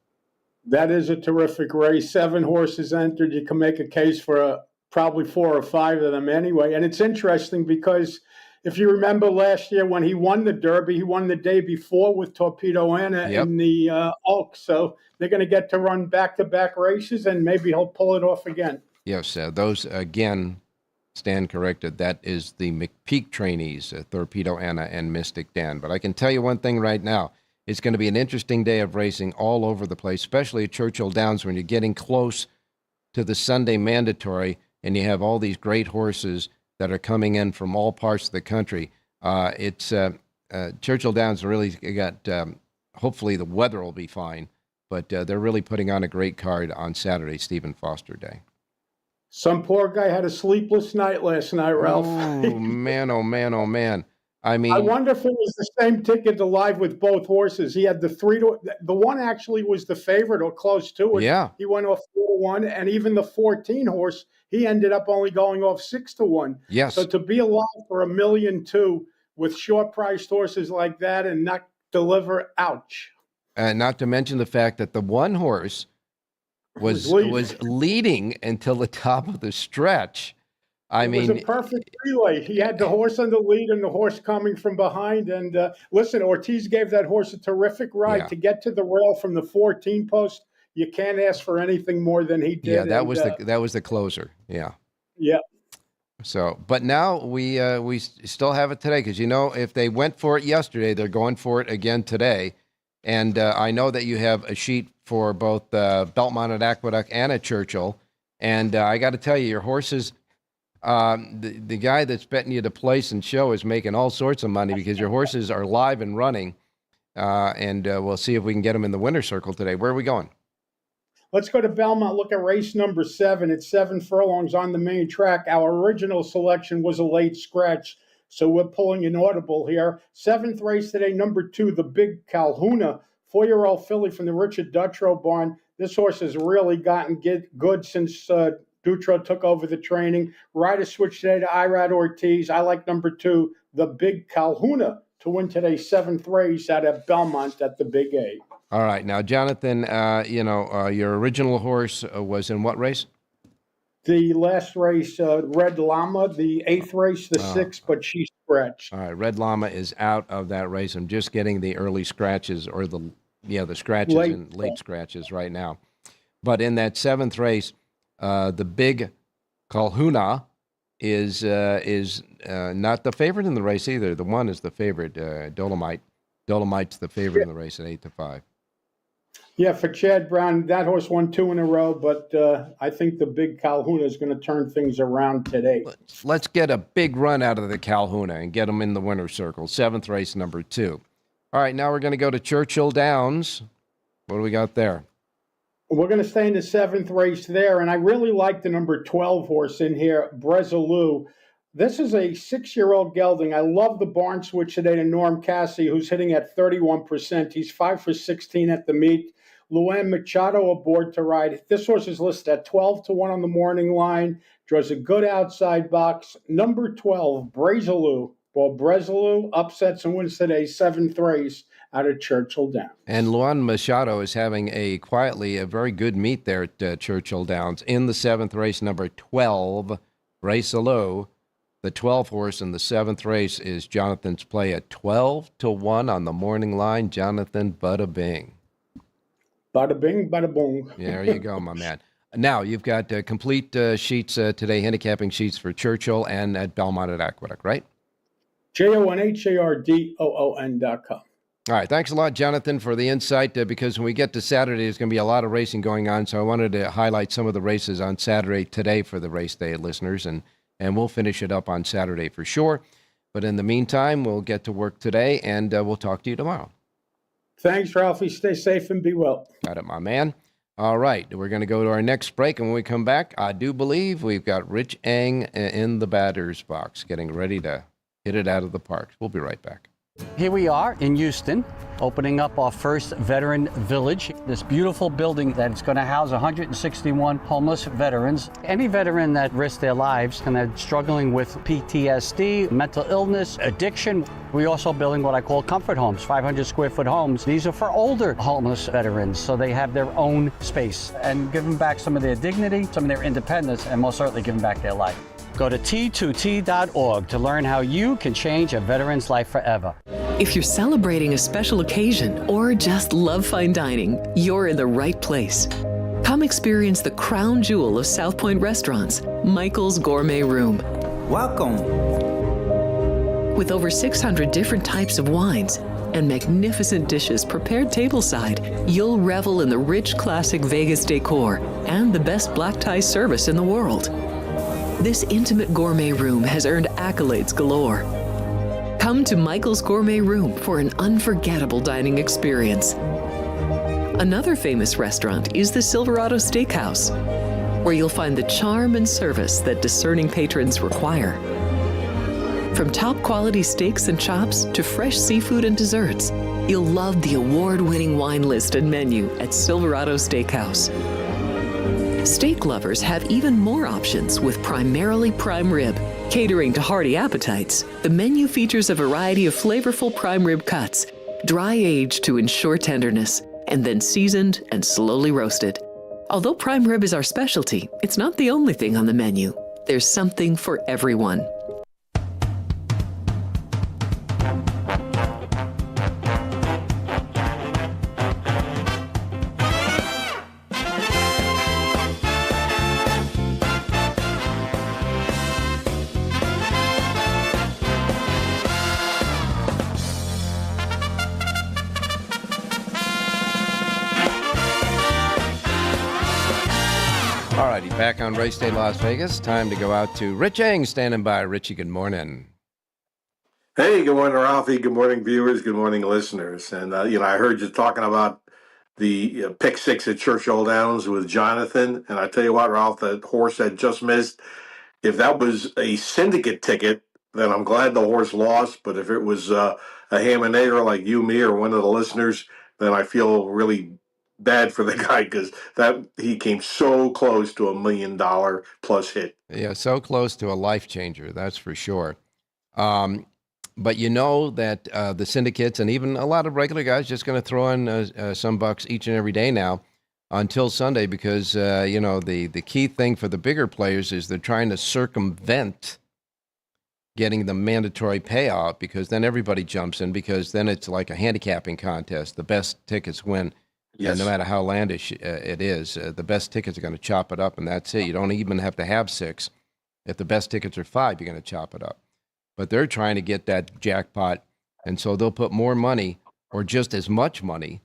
That is a terrific race. 7 horses entered. You can make a case for probably 4 or 5 of them anyway. And it's interesting because if you remember last year when he won the Derby, he won the day before with Torpedo Anna in the Oaks. So they're going to get to run back-to-back races, and maybe he'll pull it off again. Yes, those, again, stand corrected. That is the McPeak trainees, Torpedo Anna and Mystic Dan. But I can tell you one thing right now. It's going to be an interesting day of racing all over the place, especially at Churchill Downs when you're getting close to the Sunday mandatory and you have all these great horses that are coming in from all parts of the country. Churchill Downs really got, hopefully the weather will be fine, but they're really putting on a great card on Saturday, Stephen Foster Day. Some poor guy had a sleepless night last night, Ralph. Oh, man, oh, man, oh, man. I mean, I wonder if it was the same ticket to live with both horses. He had the one actually was the favorite or close to it. Yeah. He went off 4-1, and even the 14 horse, he ended up only going off 6-1. Yes. So to be alive for $1.2 million with short priced horses like that and not deliver, ouch. Not to mention the fact that the one horse was leading until the top of the stretch. It was a perfect relay. He had the horse on the lead and the horse coming from behind. And listen, Ortiz gave that horse a terrific ride to get to the rail from the 14 post. You can't ask for anything more than he did. Yeah, that was the closer. Yeah. Yeah. So, but now we still have it today because if they went for it yesterday, they're going for it again today. And I know that you have a sheet for both Belmont at Aqueduct and at Churchill. And I got to tell you, your horses. The guy that's betting you to place and show is making all sorts of money because your horses are live and running, and we'll see if we can get them in the winner's circle today. Where are we going? Let's go to Belmont, look at race number 7. It's 7 furlongs on the main track. Our original selection was a late scratch, so we're pulling an audible here. 7th race today, number 2, the Big Calhouna, 4-year-old filly from the Richard Dutrow barn. This horse has really gotten good since Dutrow took over the training. Rider switch today to Irad Ortiz. I like number 2, the Big Calhouna, to win today's 7th race out of Belmont at the Big A. All right. Now, Jonathan, your original horse was in what race? The last race, Red Llama, the 8th race, the 6th, but she scratched. All right. Red Llama is out of that race. I'm just getting the early scratches or the scratches and late scratches right now. But in that 7th race, the Big Calhouna is not the favorite in the race either. The one is the favorite. Dolomite's the favorite in the race at 8-5. Yeah, for Chad Brown, that horse won 2 in a row, but I think the Big Calhouna is going to turn things around today. Let's get a big run out of the Calhouna and get them in the winner's circle. 7th race, number 2. All right, now we're going to go to Churchill Downs. What do we got there? We're going to stay in the 7th race there, and I really like the number 12 horse in here, Bresaloo. This is a 6-year-old gelding. I love the barn switch today to Norm Cassie, who's hitting at 31%. He's 5 for 16 at the meet. Luan Machado aboard to ride. This horse is listed at 12-1 on the morning line. Draws a good outside box. Number 12, Bresaloo. Well, Bresaloo upsets and wins today's 7th race out of Churchill Downs. And Luan Machado is having a very good meet there at Churchill Downs. In the 7th race, number 12, Bresaloo. The 12th horse in the 7th race is Jonathan's play at 12-1 on the morning line. Jonathan, bada bing. Bada bing, bada boom. There you go, my man. Now, you've got complete sheets today, handicapping sheets for Churchill and at Belmont at Aqueduct, right? JONHARDOON.com. All right. Thanks a lot, Jonathan, for the insight, because when we get to Saturday, there's going to be a lot of racing going on. So I wanted to highlight some of the races on Saturday today for the race day listeners, and we'll finish it up on Saturday for sure. But in the meantime, we'll get to work today, and we'll talk to you tomorrow. Thanks, Ralphie. Stay safe and be well. Got it, my man. All right. We're going to go to our next break, and when we come back, I do believe we've got Rich Eng in the batter's box getting ready to hit it out of the park. We'll be right back. Here we are in Houston, opening up our first veteran village. This beautiful building that's going to house 161 homeless veterans. Any veteran that risked their lives and are struggling with PTSD, mental illness, addiction. We're also building what I call comfort homes, 500 square foot homes. These are for older homeless veterans, so they have their own space, and give them back some of their dignity, some of their independence, and most certainly give them back their life. Go to T2T.org to learn how you can change a veteran's life forever. If you're celebrating a special occasion or just love fine dining, you're in the right place. Come experience the crown jewel of South Point restaurants, Michael's Gourmet Room. Welcome. With over 600 different types of wines and magnificent dishes prepared tableside, you'll revel in the rich classic Vegas decor and the best black tie service in the world. This intimate gourmet room has earned accolades galore. Come to Michael's Gourmet Room for an unforgettable dining experience. Another famous restaurant is the Silverado Steakhouse, where you'll find the charm and service that discerning patrons require. From top quality steaks and chops to fresh seafood and desserts, you'll love the award-winning wine list and menu at Silverado Steakhouse. Steak lovers have even more options with primarily prime rib. Catering to hearty appetites, the menu features a variety of flavorful prime rib cuts, dry aged to ensure tenderness, and then seasoned and slowly roasted. Although prime rib is our specialty, it's not the only thing on the menu. There's something for everyone. Alrighty, back on Race Day Las Vegas. Time to go out to Rich Eng standing by. Richie, good morning. Hey, good morning, Ralphie. Good morning, viewers. Good morning, listeners. And, I heard you talking about the pick six at Churchill Downs with Jonathan. And I tell you what, Ralph, that horse had just missed. If that was a syndicate ticket, then I'm glad the horse lost. But if it was a ham and egger like you, me, or one of the listeners, then I feel really bad for the guy because that he came so close to $1 million plus hit. Yeah, so close to a life changer, that's for sure. But you know that the syndicates and even a lot of regular guys just going to throw in some bucks each and every day now until Sunday because, the key thing for the bigger players is they're trying to circumvent getting the mandatory payout because then everybody jumps in because then it's like a handicapping contest. The best tickets win. Yes. And no matter how outlandish it is, the best tickets are going to chop it up, and that's it. You don't even have to have 6. If the best tickets are 5, you're going to chop it up. But they're trying to get that jackpot, and so they'll put more money or just as much money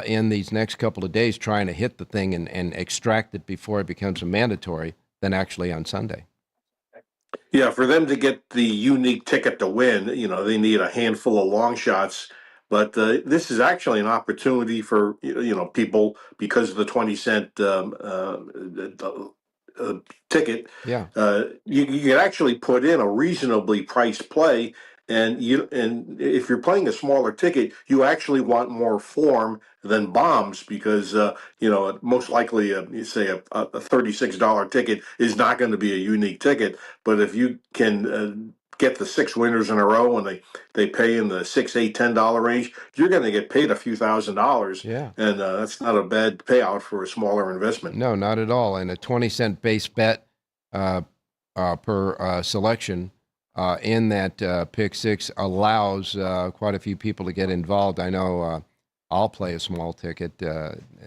in these next couple of days trying to hit the thing and extract it before it becomes a mandatory than actually on Sunday. Yeah, for them to get the unique ticket to win, they need a handful of long shots. But this is actually an opportunity for people because of the 20-cent ticket. Yeah, you can actually put in a reasonably priced play, and if you're playing a smaller ticket, you actually want more form than bombs because most likely you say a $36 ticket is not going to be a unique ticket. But if you can get the 6 winners in a row and they pay in the $6, $8, $10 range, you're going to get paid a few $1,000s. Yeah. And that's not a bad payout for a smaller investment. No, not at all. And a 20-cent base bet per selection in that pick 6 allows quite a few people to get involved. I know I'll play a small ticket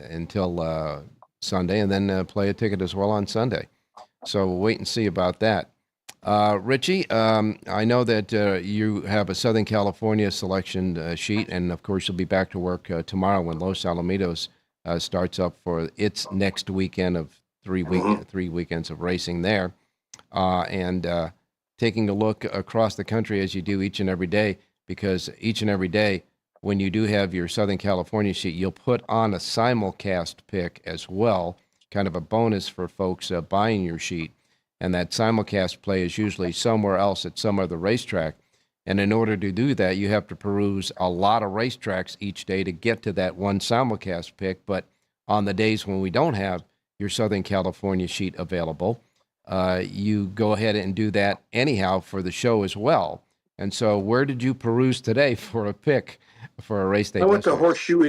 until Sunday and then play a ticket as well on Sunday. So we'll wait and see about that. Richie, I know that you have a Southern California selection sheet, and of course you'll be back to work tomorrow when Los Alamitos starts up for its next weekend of 3 weekends of racing there, and taking a look across the country as you do each and every day, because each and every day when you do have your Southern California sheet, you'll put on a simulcast pick as well, kind of a bonus for folks buying your sheet. And that simulcast play is usually somewhere else at some other racetrack. And in order to do that, you have to peruse a lot of racetracks each day to get to that one simulcast pick. But on the days when we don't have your Southern California sheet available, you go ahead and do that anyhow for the show as well. And so where did you peruse today for a pick for a race day? I went to Horseshoe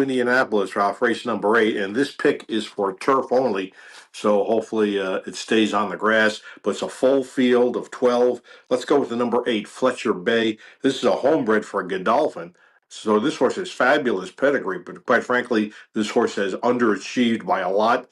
Indianapolis, Ralph, race number 8, and this pick is for turf only. So hopefully it stays on the grass, but it's a full field of 12. Let's go with the number 8, Fletcher Bay. This is a homebred for Godolphin. So this horse has fabulous pedigree, but quite frankly, this horse has underachieved by a lot.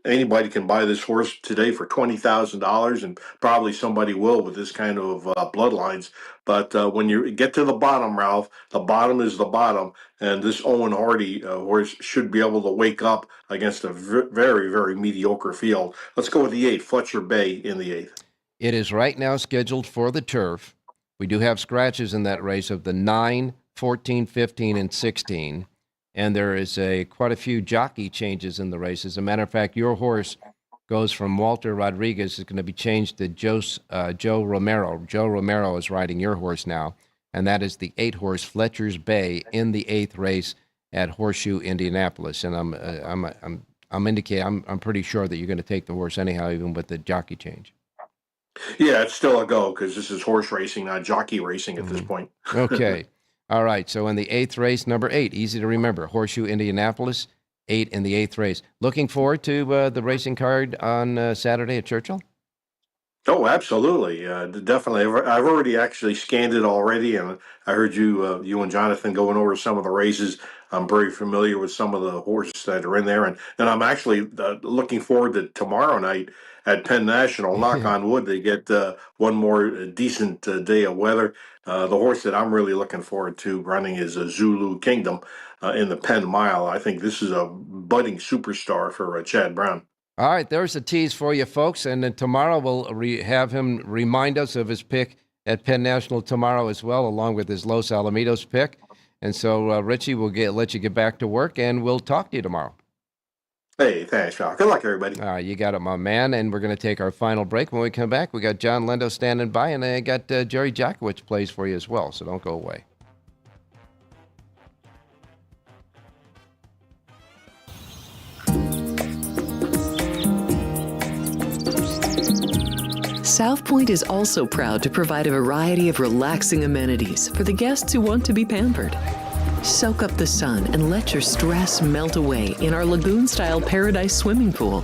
Anybody can buy this horse today for $20,000, and probably somebody will with this kind of bloodlines. But when you get to the bottom, Ralph, the bottom is the bottom, and this Owen Hardy horse should be able to wake up against a very, very mediocre field. Let's go with the 8, Fletcher Bay, in the 8th. It is right now scheduled for the turf. We do have scratches in that race of the 9, 14, 15, and 16. And there is quite a few jockey changes in the race. As a matter of fact, your horse goes from Walter Rodriguez, is going to be changed to Joe Romero. Joe Romero is riding your horse now, and that is the 8 horse Fletcher's Bay in the 8th race at Horseshoe Indianapolis. And I'm pretty sure that you're going to take the horse anyhow, even with the jockey change. Yeah, it's still a go because this is horse racing, not jockey racing at this point. Okay. All right, so in the 8th race, number 8, easy to remember, Horseshoe Indianapolis, 8 in the 8th race. Looking forward to the racing card on Saturday at Churchill? Oh, absolutely. Definitely. I've already actually scanned it already, and I heard you and Jonathan going over some of the races. I'm very familiar with some of the horses that are in there, and I'm actually looking forward to tomorrow night at Penn National. Knock on wood, they get one more decent day of weather. The horse that I'm really looking forward to running is Zulu Kingdom in the Penn Mile. I think this is a budding superstar for Chad Brown. All right, there's a tease for you, folks. And then tomorrow we'll have him remind us of his pick at Penn National tomorrow as well, along with his Los Alamitos pick. And so, Richie, we'll let you get back to work, and we'll talk to you tomorrow. Hey, thanks, Ralph. Good luck, everybody. All right, you got it, my man. And we're going to take our final break. When we come back, we got John Lindo standing by, and I got Jerry Jacowitz plays for you as well, so don't go away. South Point is also proud to provide a variety of relaxing amenities for the guests who want to be pampered. Soak up the sun and let your stress melt away in our lagoon-style paradise swimming pool.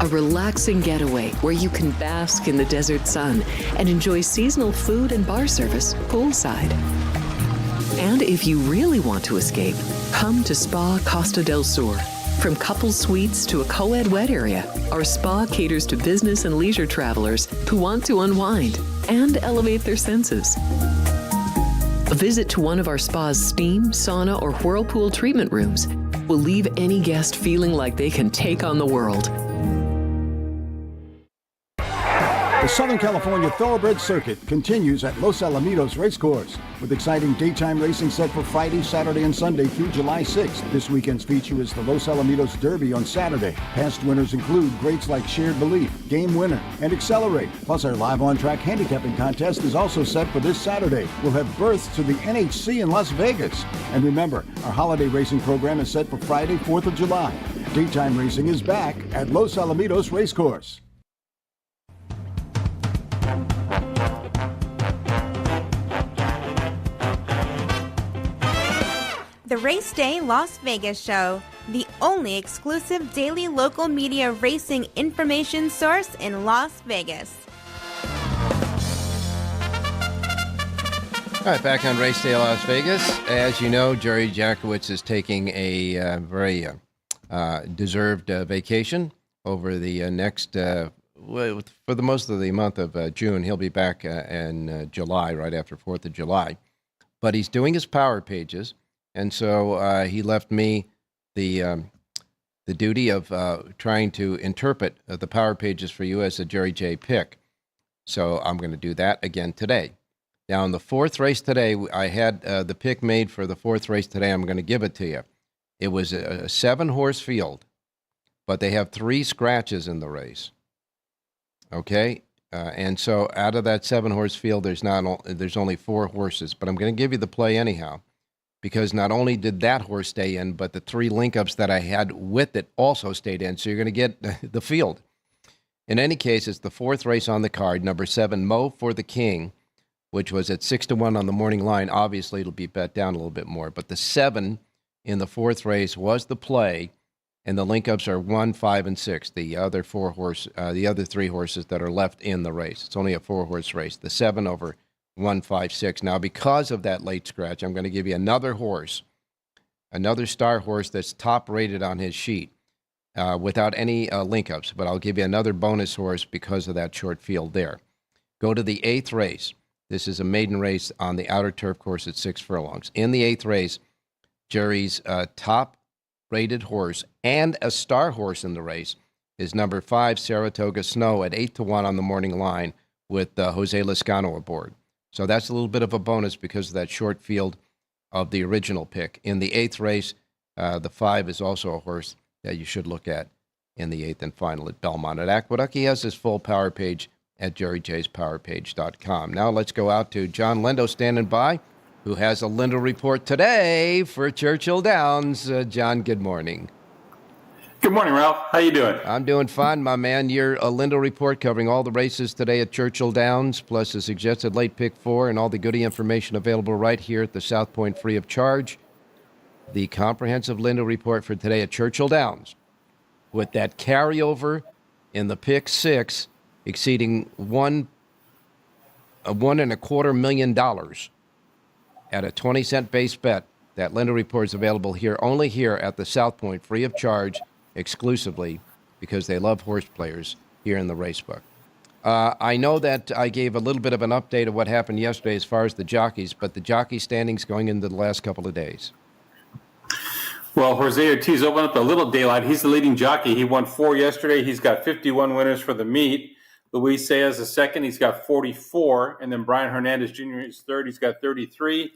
A relaxing getaway where you can bask in the desert sun and enjoy seasonal food and bar service poolside. And if you really want to escape, come to Spa Costa del Sur. From couple suites to a co-ed wet area, our spa caters to business and leisure travelers who want to unwind and elevate their senses. A visit to one of our spa's steam, sauna, or whirlpool treatment rooms will leave any guest feeling like they can take on the world. The Southern California Thoroughbred Circuit continues at Los Alamitos Racecourse with exciting daytime racing set for Friday, Saturday, and Sunday through July 6th. This weekend's feature is the Los Alamitos Derby on Saturday. Past winners include greats like Shared Belief, Game Winner, and Accelerate. Plus, our live on-track handicapping contest is also set for this Saturday. We'll have berths to the NHC in Las Vegas. And remember, our holiday racing program is set for Friday, 4th of July. Daytime racing is back at Los Alamitos Racecourse. The Race Day Las Vegas Show, the only exclusive daily local media racing information source in Las Vegas. All right, back on Race Day Las Vegas. As you know, Jerry Jacowitz is taking a very deserved vacation over the next, for the most of the month of June. He'll be back in July, right after 4th of July. But he's doing his power pages. And so he left me the duty of trying to interpret the power pages for you as a Jerry J pick. So I'm going to do that again today. Now, in the 4th race today, I had the pick made for the 4th race today. I'm going to give it to you. It was a 7-horse field, but they have 3 scratches in the race. Okay? And so out of that 7-horse field, there's only 4 horses. But I'm going to give you the play anyhow, because not only did that horse stay in, but the 3 link-ups that I had with it also stayed in. So you're going to get the field. In any case, it's the 4th race on the card, number 7, Mo for the King, which was at 6-1 on the morning line. Obviously, it'll be bet down a little bit more. But the 7 in the 4th race was the play, and the link-ups are 1, 5, and 6. The other 3 horses that are left in the race. It's only a 4-horse race. The 7 over 1, 5, 6. Now, because of that late scratch, I'm going to give you another horse, another star horse that's top-rated on his sheet. Without any link-ups, but I'll give you another bonus horse because of that short field there. Go to the 8th race. This is a maiden race on the outer turf course at 6 furlongs. In the 8th race, Jerry's top-rated horse and a star horse in the race is number 5, Saratoga Snow, at 8-1 on the morning line with Jose Lezcano aboard. So that's a little bit of a bonus because of that short field of the original pick. In the 8th race, the 5 is also a horse that you should look at in the 8th and final at Belmont at Aqueduct. He has his full power page at jerryjspowerpage.com. Now let's go out to John Lindo standing by, who has a Lindo report today for Churchill Downs. John, good morning. Good morning, Ralph. How you doing? I'm doing fine, my man. Your Lindo report covering all the races today at Churchill Downs, plus a suggested late pick 4 and all the goodie information available right here at the South Point free of charge. The comprehensive Lindo report for today at Churchill Downs, with that carryover in the pick 6 exceeding $1.25 million at a 20-cent base bet. That Lindo report is available here, only here at the South Point, free of charge, exclusively, because they love horse players here in the racebook. I know that I gave a little bit of an update of what happened yesterday as far as the jockeys, but the jockey standings going into the last couple of days. Well, Jose Ortiz opened up a little daylight. He's the leading jockey. He won 4 yesterday. He's got 51 winners for the meet. Luis Saez is second. He's got 44. And then Brian Hernandez Jr. is third. He's got 33.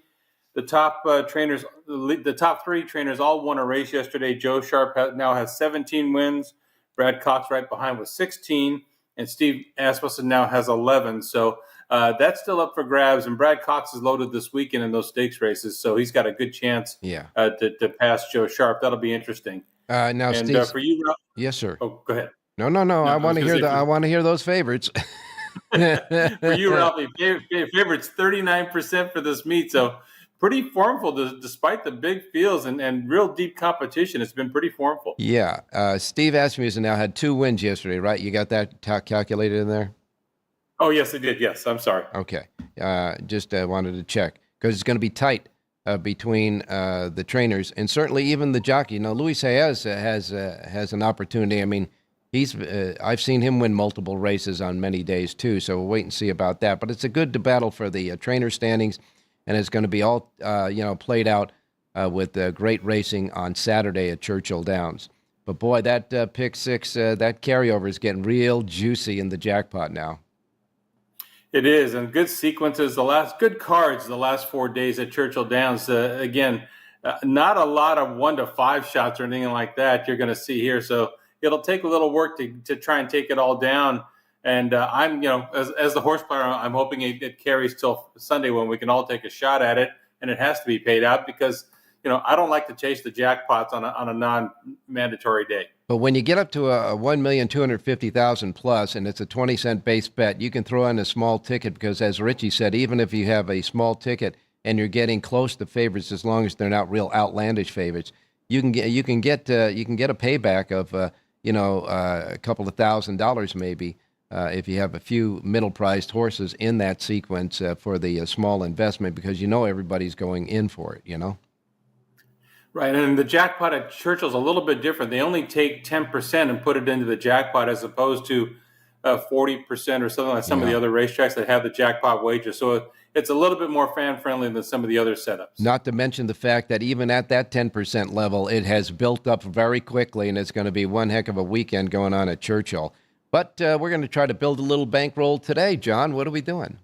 The top trainers, the top 3 trainers all won a race yesterday. Joe Sharp now has 17 wins. Brad Cox right behind with 16. And Steve Asmussen now has 11. So that's still up for grabs. And Brad Cox is loaded this weekend in those stakes races. So he's got a good chance to pass Joe Sharp. That'll be interesting. Now, and Steve, for you, Ralph, yes, sir. Oh, go ahead. No. I want to hear I want to hear those favorites. For you, Ralphie, favorites 39% for this meet. So pretty formful despite the big fields and real deep competition. It's been pretty formful. Yeah. Steve Asmussen now had 2 wins yesterday, right? You got that calculated in there? Oh, yes, I did. Yes, I'm sorry. Okay. Just wanted to check because it's going to be tight between the trainers and certainly even the jockey. Now, Luis Saez has an opportunity. I mean, I've seen him win multiple races on many days too, so we'll wait and see about that. But it's a good battle for the trainer standings, and it's going to be all played out with great racing on Saturday at Churchill Downs. But boy, that pick 6, that carryover is getting real juicy in the jackpot now. It is, and good sequences. Good cards the last 4 days at Churchill Downs. Again, not a lot of 1 to 5 shots or anything like that you're going to see here. So it'll take a little work to try and take it all down. And I'm, as the horse player, I'm hoping it carries till Sunday when we can all take a shot at it, and it has to be paid out because I don't like to chase the jackpots on a non-mandatory day. But when you get up to a $1,250,000 plus, and it's a 20-cent base bet, you can throw in a small ticket because, as Richie said, even if you have a small ticket and you're getting close to favorites, as long as they're not real outlandish favorites, you can get a payback of a couple of $1,000s maybe if you have a few middle-priced horses in that sequence for the small investment because everybody's going in for it. Right, and the jackpot at Churchill's a little bit different. They only take 10% and put it into the jackpot as opposed to 40% or something like some of the other racetracks that have the jackpot wager. So it's a little bit more fan-friendly than some of the other setups. Not to mention the fact that even at that 10% level, it has built up very quickly, and it's going to be one heck of a weekend going on at Churchill. But we're going to try to build a little bankroll today. John, what are we doing?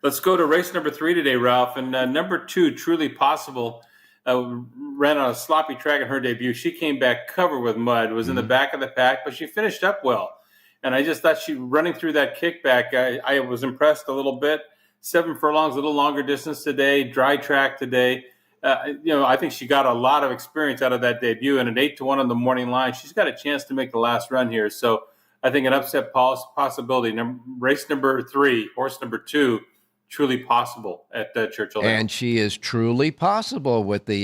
Let's go to race number 3 today, Ralph. And number 2, Truly Possible, ran on a sloppy track in her debut. She came back covered with mud, was in the back of the pack, but she finished up well. And I just thought she running through that kickback, I was impressed a little bit. 7 furlongs, a little longer distance today, dry track today. I think she got a lot of experience out of that debut, and at 8-1 on the morning line, she's got a chance to make the last run here. So I think an upset possibility. Race number 3, horse number 2, truly possible at Churchill Downs. And she is truly possible with the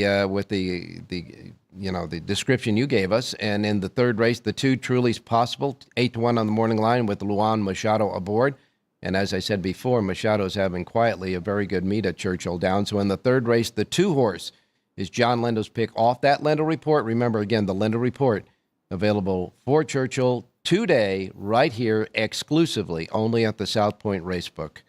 description you gave us. And in the third race, the 2 truly possible, 8-1 on the morning line with Luan Machado aboard. And as I said before, Machado's having quietly a very good meet at Churchill Downs. So in the third race, the 2 horse is John Lindo's pick off that Lindo report. Remember, again, the Lindo report available for Churchill today, right here, exclusively, only at the South Point Racebook,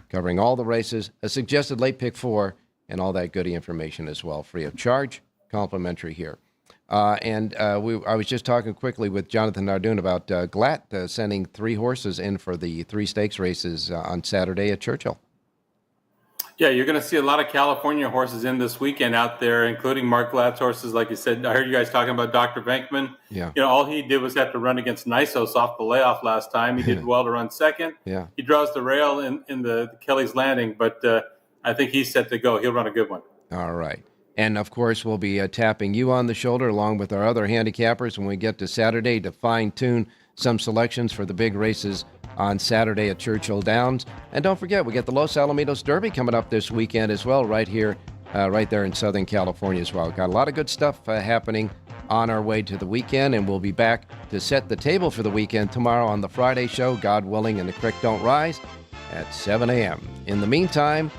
covering all the races, a suggested late pick 4, and all that goody information as well, free of charge, complimentary here. I was just talking quickly with Jonathan Nardoon about Glatt sending 3 horses in for the 3 stakes races on Saturday at Churchill. Yeah, you're going to see a lot of California horses in this weekend out there, including Mark Glatt's horses. Like you said, I heard you guys talking about Dr. Venkman. Yeah. All he did was have to run against Nisos off the layoff last time. He did well to run second. Yeah. He draws the rail in the Kelly's Landing, but I think he's set to go. He'll run a good one. All right. And, of course, we'll be tapping you on the shoulder along with our other handicappers when we get to Saturday to fine-tune some selections for the big races on Saturday at Churchill Downs. And don't forget, we get the Los Alamitos Derby coming up this weekend as well, right here, right there in Southern California as well. Got a lot of good stuff happening on our way to the weekend, and we'll be back to set the table for the weekend tomorrow on the Friday show, God willing, and the creek don't rise, at 7 a.m. In the meantime,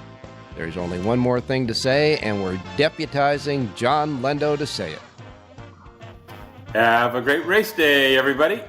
there's only one more thing to say, and we're deputizing John Lindo to say it. Have a great race day, everybody.